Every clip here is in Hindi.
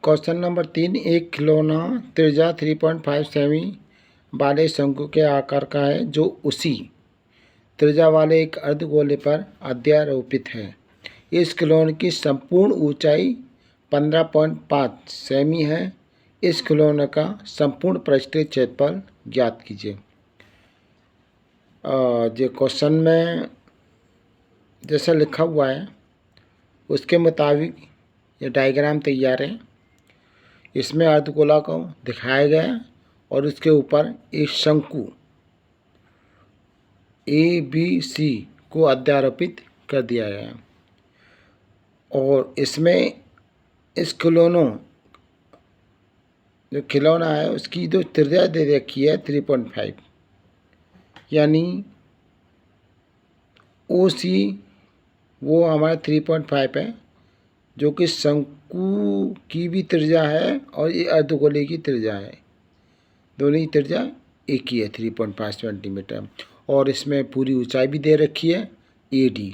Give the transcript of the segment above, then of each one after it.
क्वेश्चन नंबर 3, एक खिलौना त्रिज्या 3.5 सेमी वाले शंकु के आकार का है जो उसी त्रिज्या वाले एक अर्धगोले पर अध्यारोपित है। इस खिलौने की संपूर्ण ऊंचाई 15.5 सेमी है। इस खिलौने का संपूर्ण पृष्ठीय क्षेत्रफल ज्ञात कीजिए। जो क्वेश्चन में जैसा लिखा हुआ है उसके मुताबिक ये डायग्राम तैयार है। इसमें अर्धगोला को दिखाया गया है और उसके ऊपर एक शंकु ABC को अध्यारोपित कर दिया गया है और इसमें इस जो खिलौना है उसकी जो त्रिज्या दे रखी है 3.5, यानी OC वो हमारा 3.5 है, जो कि शंकु की भी त्रिज्या है और ये अर्धगोले की त्रिज्या है। दोनों की त्रिज्या एक ही है 3.5 सेंटीमीटर। और इसमें पूरी ऊंचाई भी दे रखी है AD,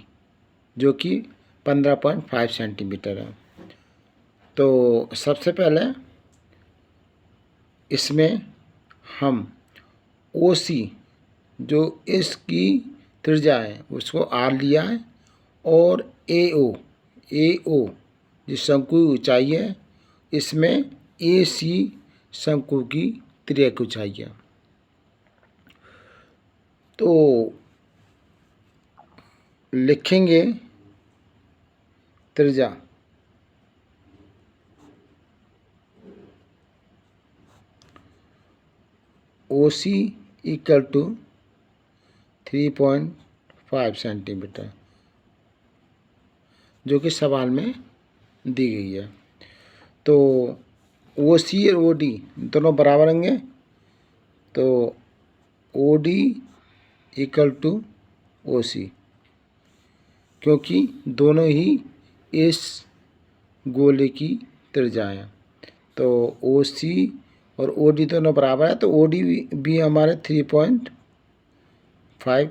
जो कि 15.5 सेंटीमीटर है। तो सबसे पहले इसमें हम OC जो इसकी त्रिज्या है उसको R लिया है और AO जिस शंकु की ऊंचाई है इसमें AC शंकु की त्रिज्या की ऊंचाई है। तो लिखेंगे त्रिज्या OC इक्वल टू 3.5 सेंटीमीटर, जो कि सवाल में दी गई है। तो OC और OD दोनों बराबर होंगे, तो OD इक्वल टू OC, क्योंकि दोनों ही इस गोले की त्रिज्या है। तो OC और OD दोनों बराबर है, तो OD भी हमारे 3.5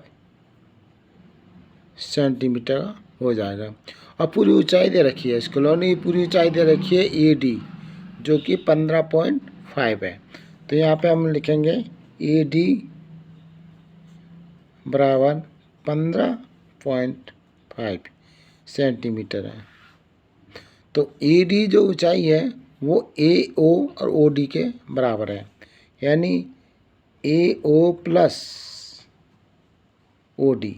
सेंटीमीटर हो जाएगा। और पूरी ऊंचाई दे रखी है, इस खिलौने की पूरी ऊंचाई दे रखी है AD, जो कि 15.5 है। तो यहाँ पे हम लिखेंगे AD बराबर 15.5 सेंटीमीटर है। तो AD जो ऊंचाई है वो AO और OD के बराबर है, यानी AO plus OD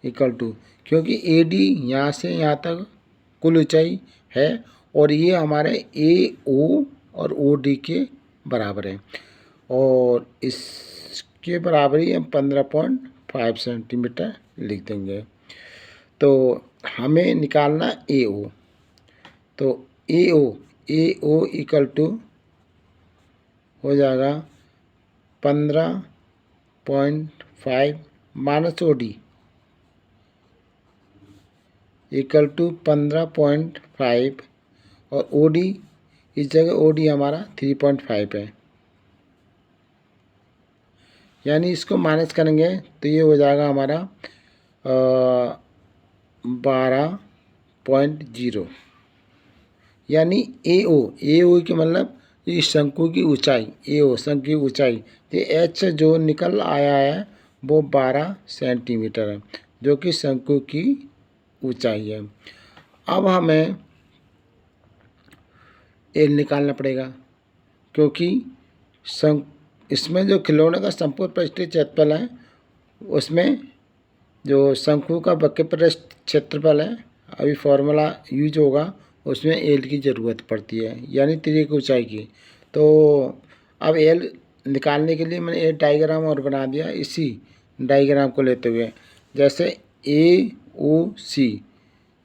equal to, क्योंकि AD यहाँ से यहाँ तक कुल ऊंचाई है और ये हमारे AO और OD के बराबर है, और इसके बराबर ही हम 15.5 सेंटीमीटर लिख देंगे। तो हमें निकालना AO, तो AO इक्वल टू हो जाएगा 15.5 माइनस OD इक्वल टू 15.5, और OD इस जगह OD हमारा 3.5 है, यानी इसको माइनस करेंगे तो ये हो जाएगा हमारा 12.0, यानी AO के मतलब इस शंकु की ऊंचाई, AO शंकु की ऊंचाई, ये H जो निकल आया है वो 12 सेंटीमीटर है, जो कि शंकु की ऊंचाई है। अब हमें L निकालना पड़ेगा, क्योंकि इसमें जो खिलौने का संपूर्ण पृष्ठीय क्षेत्रफल है उसमें जो शंकु का वक्र पृष्ठ क्षेत्रफल है, अभी फॉर्मूला यूज होगा उसमें L की ज़रूरत पड़ती है, यानी त्रिज्या की ऊंचाई की। तो अब L निकालने के लिए मैंने एक डायग्राम और बना दिया, इसी डायग्राम को लेते हुए, जैसे AOC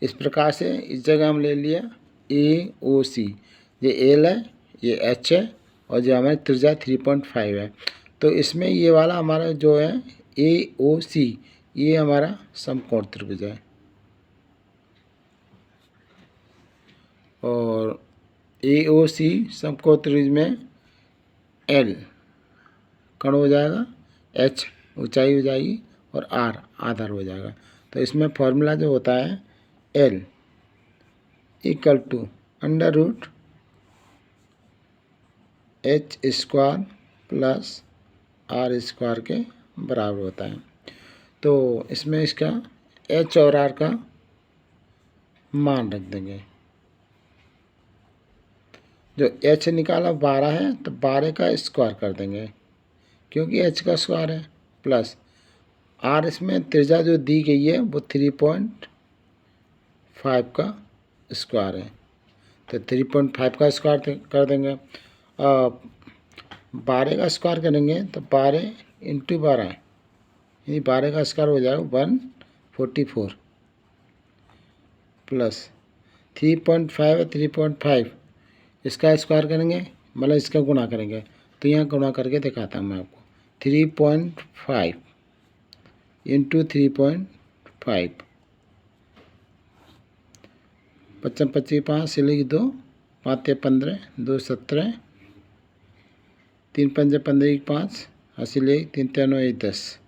इस प्रकार से इस जगह हम ले लिया AOC, ये L है, ये H है, और जो हमारी त्रिज्या 3.5 है। तो इसमें ये वाला हमारा जो है AOC, ये हमारा समकोण त्रिभुज है, और AOC समकोण त्रिभुज में L कण हो जाएगा, H ऊंचाई हो जाएगी और R आधार हो जाएगा। तो इसमें फॉर्मूला जो होता है L equal to under root h square plus r square के बराबर होता है। तो इसमें इसका एच और आर का मान रख देंगे। जो एच निकाला 12 है तो 12 का स्क्वायर कर देंगे क्योंकि एच का स्क्वायर है, प्लस आर इसमें त्रिज्या जो दी गई है वो 3.5 का स्क्वायर है, तो 3.5 का स्क्वायर कर देंगे। 12 का स्क्वायर करेंगे तो 12 इंटू 12 यानी 12 का स्क्वायर हो जाएगा 144 प्लस 3.5 है 3.5 इसका स्क्वायर करेंगे मतलब इसका गुणा करेंगे, तो यहाँ गुणा करके दिखाता हूँ मैं आपको। 3.5 इंटू 3.5 55 25 5 सिलेगी 2 5 15 2 17 3 5 15 5 अस्सी ले 3 3 9 10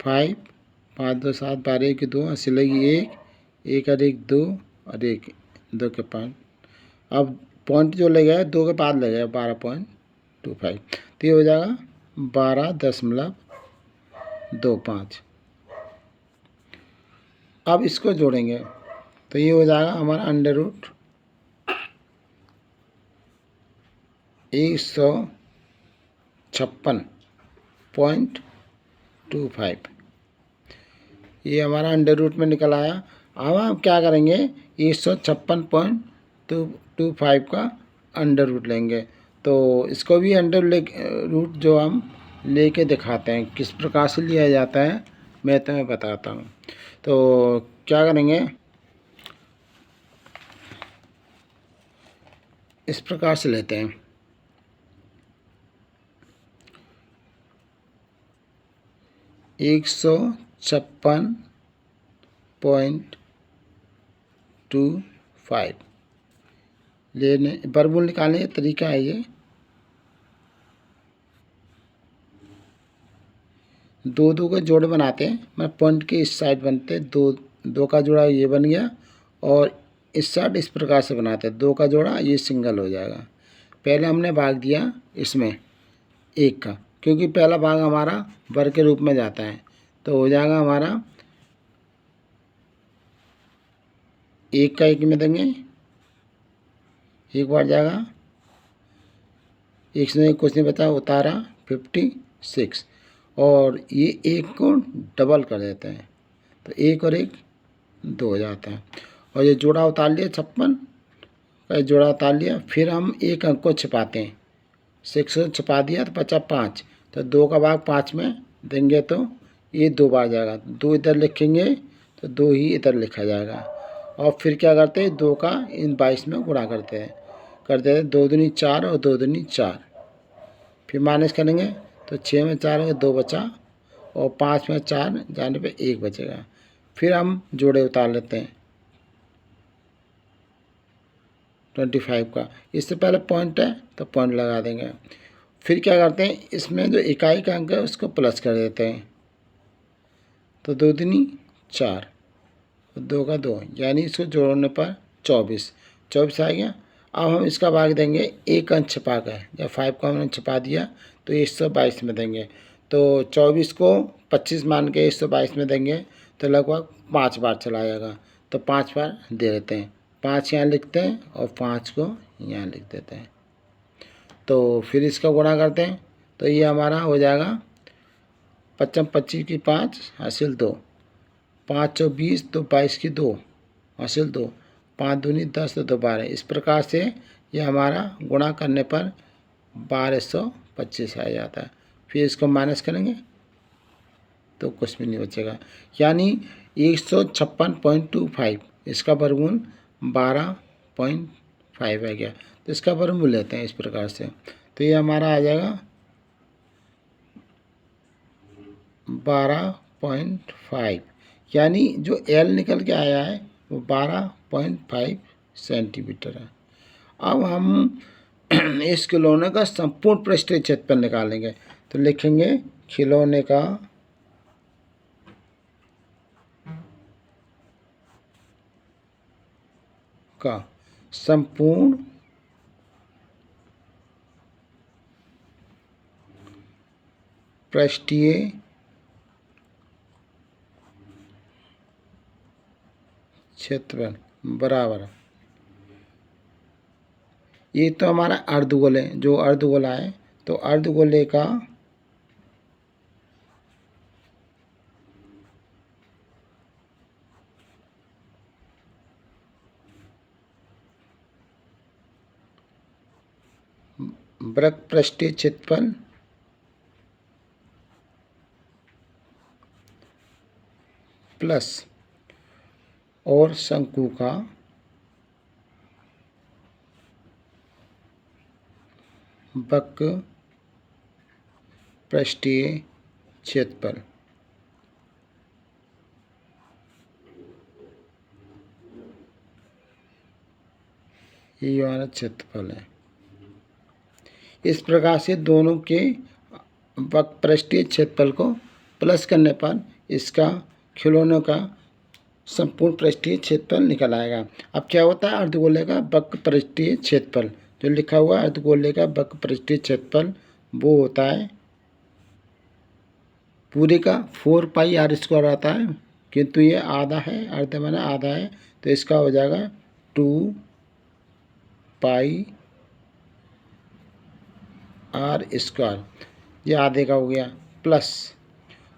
5 5 2 7 12 की 2 अस्सी लेगी 1 और 1 2 और 1 2 के 5। अब पॉइंट जो लगेगा 2 के बाद लगेगा 12.25, तो ये हो जाएगा 12.25। अब इसको जोड़ेंगे तो ये हो जाएगा हमारा अंडर रूट 156.25 ये हमारा अंडर रूट में निकल आया। अब हम क्या करेंगे 156.25 का अंडर रूट लेंगे, तो इसको भी अंडर रूट जो हम लेके दिखाते हैं किस प्रकार से लिया जाता है मैं तुम्हें बताता हूँ। तो क्या करेंगे इस प्रकार से लेते हैं 156.25 लेने वर्गमूल निकालने का तरीका है ये। 2 2 के जोड़ बनाते हैं, मतलब पॉइंट के इस साइड बनते हैं, 2 2 का जोड़ा ये बन गया और इस साइड इस प्रकार से बनाते हैं, 2 का जोड़ा ये सिंगल हो जाएगा। पहले हमने भाग दिया इसमें 1 का, क्योंकि पहला भाग हमारा वर्ग के रूप में जाता है, तो हो जाएगा हमारा 1 का 1 में देंगे, 1 बार जाएगा 1 से कुछ नहीं बचा उतारा 56 और ये 1 को डबल कर देते हैं तो 1 और 1 2 हो जाता है और ये जोड़ा उतार लिया 56 का जोड़ा उतार लिया। फिर हम 1 अंक को छिपाते हैं, 6 छिपा दिया तो बचा 5, तो 2 का भाग 5 में देंगे तो ये 2 बार जाएगा, 2 इधर लिखेंगे तो 2 ही इधर लिखा जाएगा। और फिर क्या करते हैं 2 का इन 22 में गुणा करते हैं 2 दूनी 4 और 2 दूनी 4, फिर माइनस करेंगे तो 6 में 4 में 2 बचा और 5 में 4 जाने पे 1 बचेगा। फिर हम जोड़े उतार लेते हैं 25 का, इससे पहले पॉइंट है तो पॉइंट लगा देंगे। फिर क्या करते हैं इसमें जो इकाई का अंक है उसको प्लस कर देते हैं, तो 2 दूनी 4 2 का 2 यानी इसको जोड़ने पर 24 आ गया। अब हम इसका भाग देंगे 1 अंक छिपा कर, जब 5 को हमने छिपा दिया तो 122 में देंगे, तो 24 को 25 मान के 122 में देंगे तो लगभग 5 बार चला जाएगा, तो 5 बार दे देते हैं, 5 यहाँ लिखते हैं और 5 को यहाँ लिख देते हैं। तो फिर इसका गुणा करते हैं तो ये हमारा हो जाएगा 55 25 की 5 हासिल 2, 5 चौ 20 तो 22 की 2 हासिल 2, 5 दूनी 10 तो 2 12। इस प्रकार से ये हमारा गुणा करने पर 1225 आ जाता है। फिर इसको माइनस करेंगे तो कुछ भी नहीं बचेगा, यानी 156.25 इसका वर्गमूल 12.5 आ गया। तो इसका वर्गमूल लेते हैं इस प्रकार से, तो ये हमारा आ जाएगा 12.5, यानी जो एल निकल के आया है वो 12.5 सेंटीमीटर है। अब हम इस खिलौने का संपूर्ण पृष्ठीय क्षेत्रफल निकालेंगे, तो लिखेंगे खिलौने का का संपूर्ण पृष्ठीय क्षेत्रफल बराबर, ये तो हमारा अर्धगोल है, जो अर्धगोला है, तो अर्धगोले का वृत्त पृष्ठीय क्षेत्रफल प्लस और शंकु का वक्र पृष्ठीय क्षेत्रफल, ये हमारा क्षेत्रफल है। इस प्रकार से दोनों के वक्र पृष्ठीय क्षेत्रफल को प्लस करने पर इसका खिलौनों का संपूर्ण पृष्ठीय क्षेत्रफल निकल आएगा। अब क्या होता है, अर्धगोले का वक्र पृष्ठीय क्षेत्रफल जो लिखा हुआ है, अर्धगोले का वक्र पृष्ठीय क्षेत्रफल वो होता है पूरे का 4 पाई आर स्क्वायर आता है, किंतु ये आधा है, अर्ध माना आधा है, तो इसका हो जाएगा 2 पाई आर स्क्वायर, ये आधे का हो गया, प्लस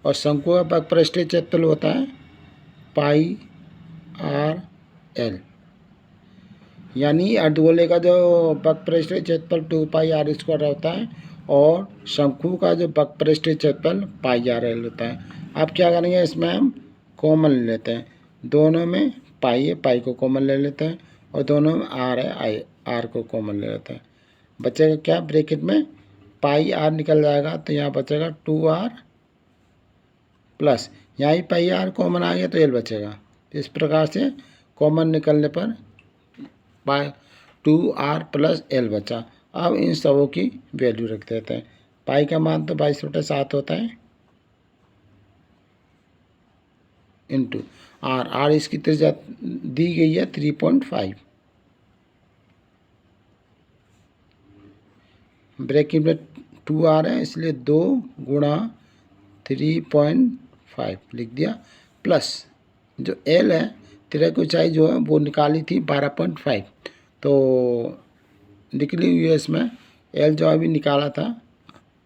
और शंकु का वक्र पृष्ठीय क्षेत्रफल होता है पाई आर एल, यानी अर्धगोले का जो वक्र पृष्ठीय क्षेत्रफल 2 पाई आर स्क्वायर होता है और शंकु का जो वक्र पृष्ठीय क्षेत्रफल पाई आर एल होता है। अब क्या करेंगे, इसमें हम कॉमन ले लेते हैं, दोनों में पाई है, पाई को कॉमन ले लेते हैं, और दोनों में आर है, आर को कॉमन ले लेते हैं। बचेगा क्या, ब्रैकेट में पाई आर निकल जाएगा, तो यहाँ बचेगा 2r प्लस, यहाँ ही पाई आर कॉमन आ गया तो एल बचेगा। इस प्रकार से कॉमन निकलने पर 2r प्लस एल बचा। अब इन सबों की वैल्यू रख देते हैं। पाई का मान तो 22/7 होता है, इंटू आर इसकी त्रिज्या दी गई है 3.5, ब्रैकेट में 2r है इसलिए 2 गुणा 3.5 लिख दिया, प्लस जो l है, तिरक की ऊंचाई जो है वो निकाली थी 12.5, तो निकली हुई है इसमें l जो अभी निकाला था,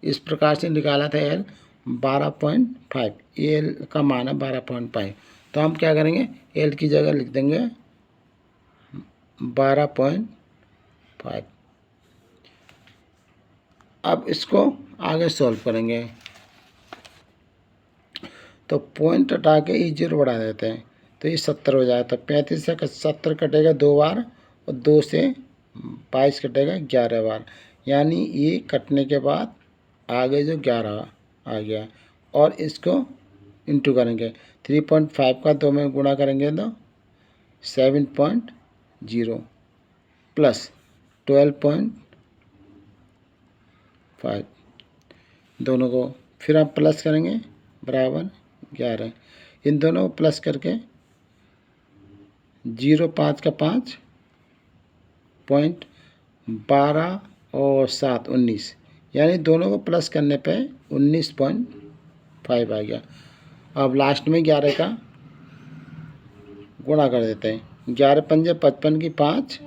इस प्रकार से निकाला था l 12.5, l का मान है 12.5, तो हम क्या करेंगे, l की जगह लिख देंगे 12.5। अब इसको आगे सॉल्व करेंगे, तो पॉइंट हटा के ई 0 बढ़ा देते हैं, तो ये 70 हो जाएगा, तो 35 से 70 कटेगा 2 बार, और 2 से 22 कटेगा 11 बार, यानी ये कटने के बाद आगे जो 11 आ गया, और इसको इंटू करेंगे, 3.5 का 2 में गुणा करेंगे तो 7.0 प्लस 12.5, दोनों को फिर आप प्लस करेंगे बराबर 11, इन दोनों को प्लस करके 0 5 का 5 पॉइंट 12 और 7 19, यानी दोनों को प्लस करने पे 19.5 आ गया। अब लास्ट में 11 का गुणा कर देते हैं, 11 पंजे 55 की 5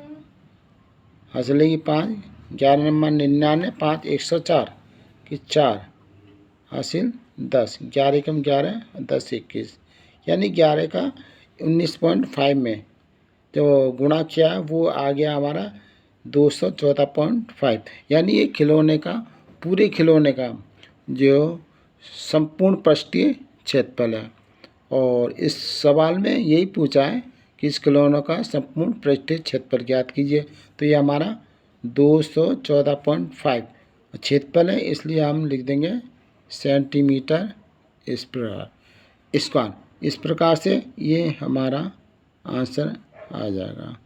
हंसले की 5, 11 नंबर 99, 5 104 की 4 हासिल 10, 11 एकम 11, 10 21, यानी 11 का 19.5 में जो गुणा किया है वो आ गया हमारा 214.5, यानी ये खिलौने का, पूरे खिलौने का जो संपूर्ण पृष्ठीय क्षेत्रफल है। और इस सवाल में यही पूछा है कि इस खिलौनों का संपूर्ण पृष्ठीय क्षेत्रफल ज्ञात कीजिए, तो ये हमारा 214.5 क्षेत्रफल है, इसलिए हम लिख देंगे सेंटीमीटर स्क्वायर। इस प्रकार से ये हमारा आंसर आ जाएगा।